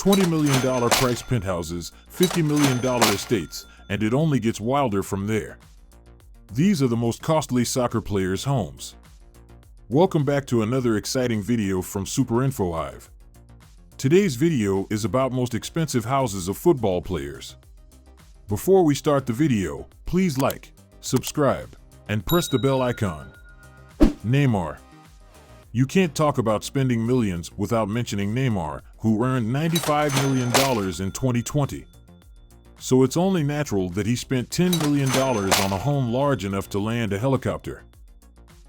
$20 million price penthouses, $50 million estates, and it only gets wilder from there. These are the most costly soccer players' homes. Welcome back to another exciting video from SUPERINFOHIVE. Today's video is about most expensive houses of football players. Before we start the video, please like, subscribe, and press the bell icon. Neymar. You can't talk about spending millions without mentioning Neymar, who earned $95 million in 2020. So it's only natural that he spent $10 million on a home large enough to land a helicopter.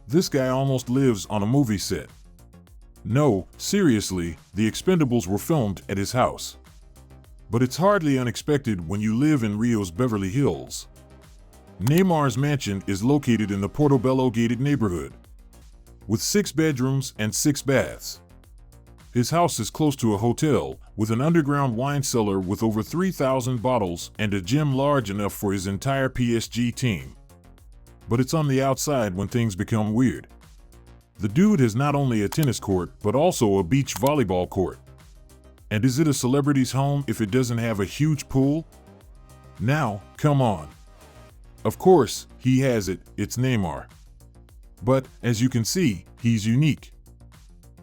This guy almost lives on a movie set. No, seriously, The Expendables were filmed at his house. But it's hardly unexpected when you live in Rio's Beverly Hills. Neymar's mansion is located in the Portobello gated neighborhood, with 6 bedrooms and 6 baths. His house is close to a hotel, with an underground wine cellar with over 3,000 bottles and a gym large enough for his entire PSG team. But it's on the outside when things become weird. The dude has not only a tennis court, but also a beach volleyball court. And is it a celebrity's home if it doesn't have a huge pool? Now, come on. Of course, he has it, it's Neymar. But, as you can see, he's unique.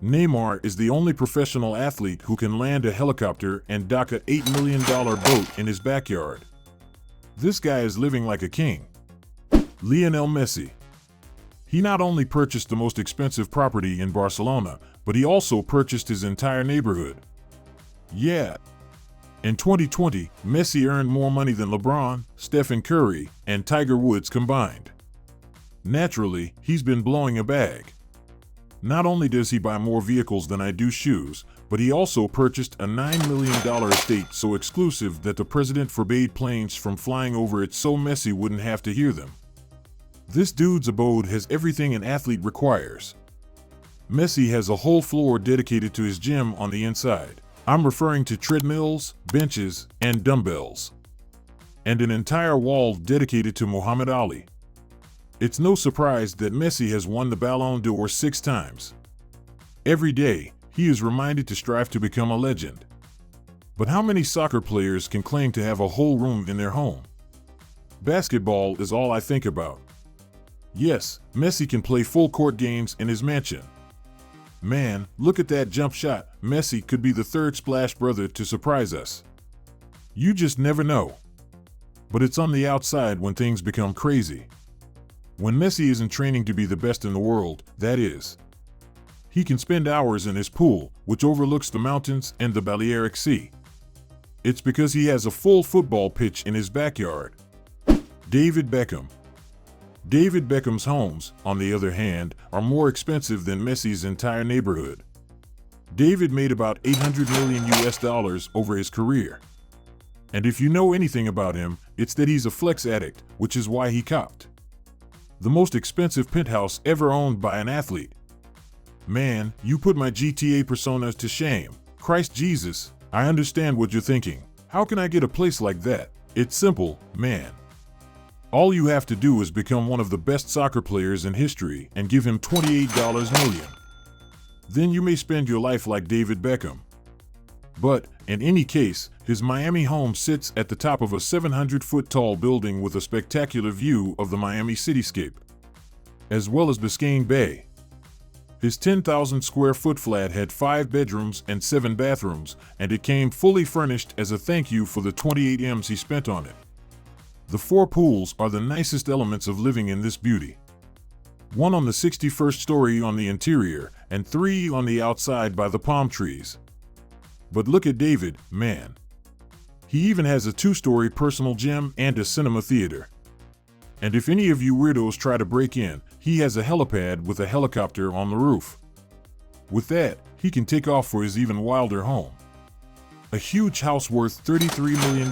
Neymar is the only professional athlete who can land a helicopter and dock an $8 million boat in his backyard. This guy is living like a king. Lionel Messi. He not only purchased the most expensive property in Barcelona, but he also purchased his entire neighborhood. Yeah. In 2020, Messi earned more money than LeBron, Stephen Curry, and Tiger Woods combined. Naturally, he's been blowing a bag. Not only does he buy more vehicles than I do shoes, but he also purchased a $9 million estate so exclusive that the president forbade planes from flying over it so Messi wouldn't have to hear them. This dude's abode has everything an athlete requires. Messi has a whole floor dedicated to his gym on the inside. I'm referring to treadmills, benches, and dumbbells. And an entire wall dedicated to Muhammad Ali. It's no surprise that Messi has won the Ballon d'Or 6 times. Every day, he is reminded to strive to become a legend. But how many soccer players can claim to have a whole room in their home? Basketball is all I think about. Yes, Messi can play full court games in his mansion. Man, look at that jump shot. Messi could be the third Splash brother to surprise us. You just never know. But it's on the outside when things become crazy. When Messi isn't training to be the best in the world, that is. He can spend hours in his pool, which overlooks the mountains and the Balearic Sea. It's because he has a full football pitch in his backyard. David Beckham. David Beckham's homes, on the other hand, are more expensive than Messi's entire neighborhood. David made about $800 million over his career. And if you know anything about him, it's that he's a flex addict, which is why he copped the most expensive penthouse ever owned by an athlete. Man, you put my GTA persona to shame. Christ Jesus, I understand what you're thinking. How can I get a place like that? It's simple, man. All you have to do is become one of the best soccer players in history and give him $28 million. Then you may spend your life like David Beckham. But, in any case, his Miami home sits at the top of a 700-foot-tall building with a spectacular view of the Miami cityscape, as well as Biscayne Bay. His 10,000-square-foot flat had 5 bedrooms and 7 bathrooms, and it came fully furnished as a thank you for the 28 M's he spent on it. The 4 pools are the nicest elements of living in this beauty. 1 on the 61st story on the interior, and 3 on the outside by the palm trees. But look at David, man. He even has a 2-story personal gym and a cinema theater. And if any of you weirdos try to break in, he has a helipad with a helicopter on the roof. With that, he can take off for his even wilder home. A huge house worth $33 million.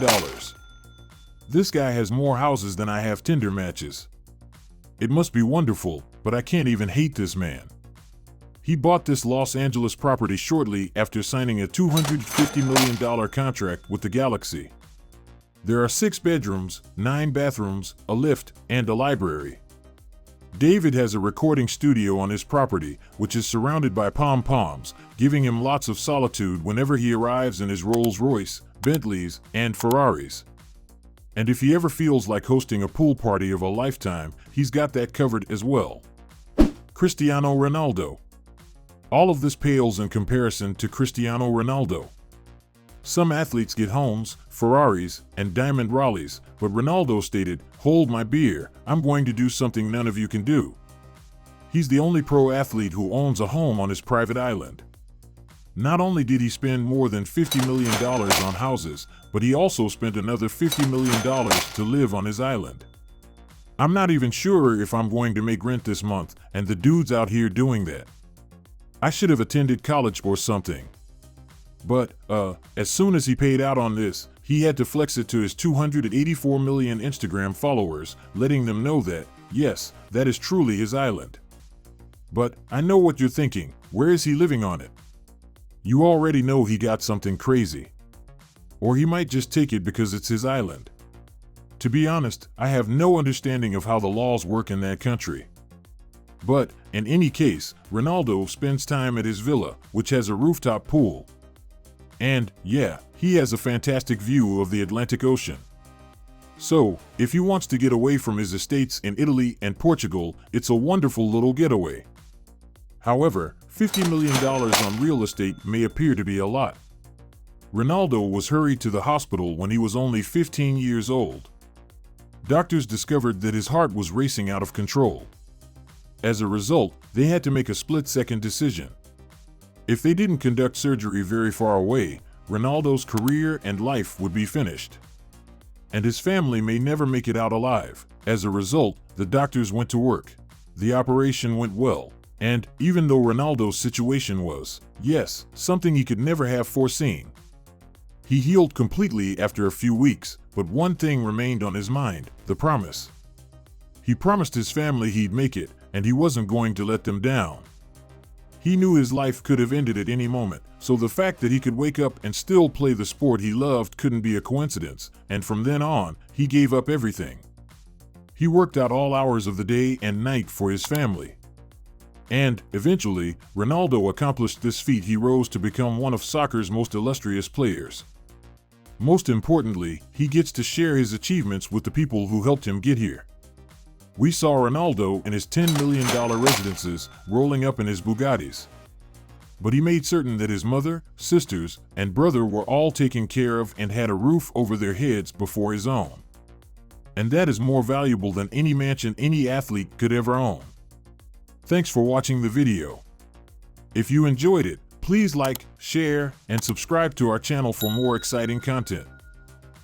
This guy has more houses than I have Tinder matches. It must be wonderful, but I can't even hate this man. He bought this Los Angeles property shortly after signing a $250 million contract with the Galaxy. There are 6 bedrooms, 9 bathrooms, a lift, and a library. David has a recording studio on his property, which is surrounded by pom-poms, giving him lots of solitude whenever he arrives in his Rolls-Royce, Bentleys, and Ferraris. And if he ever feels like hosting a pool party of a lifetime, he's got that covered as well. Cristiano Ronaldo. All of this pales in comparison to Cristiano Ronaldo. Some athletes get homes, Ferraris, and diamond Raleighs, but Ronaldo stated, "Hold my beer, I'm going to do something none of you can do." He's the only pro athlete who owns a home on his private island. Not only did he spend more than $50 million on houses, but he also spent another $50 million to live on his island. I'm not even sure if I'm going to make rent this month, and the dude's out here doing that. I should have attended college or something. But, as soon as he paid out on this, he had to flex it to his 284 million Instagram followers, letting them know that, yes, that is truly his island. But, I know what you're thinking, where is he living on it? You already know he got something crazy. Or he might just take it because it's his island. To be honest, I have no understanding of how the laws work in that country. But, in any case, Ronaldo spends time at his villa, which has a rooftop pool. And, yeah, he has a fantastic view of the Atlantic Ocean. So, if he wants to get away from his estates in Italy and Portugal, it's a wonderful little getaway. However, $50 million on real estate may appear to be a lot. Ronaldo was hurried to the hospital when he was only 15 years old. Doctors discovered that his heart was racing out of control. As a result, they had to make a split-second decision. If they didn't conduct surgery very far away, Ronaldo's career and life would be finished. And his family may never make it out alive. As a result, the doctors went to work. The operation went well. And, even though Ronaldo's situation was, yes, something he could never have foreseen, he healed completely after a few weeks, but one thing remained on his mind, the promise. He promised his family he'd make it, and he wasn't going to let them down. He knew his life could have ended at any moment, so the fact that he could wake up and still play the sport he loved couldn't be a coincidence, and from then on, he gave up everything. He worked out all hours of the day and night for his family. And, eventually, Ronaldo accomplished this feat. He rose to become one of soccer's most illustrious players. Most importantly, he gets to share his achievements with the people who helped him get here. We saw Ronaldo in his $10 million residences, rolling up in his Bugattis. But he made certain that his mother, sisters, and brother were all taken care of and had a roof over their heads before his own. And that is more valuable than any mansion any athlete could ever own. Thanks for watching the video. If you enjoyed it, please like, share, and subscribe to our channel for more exciting content.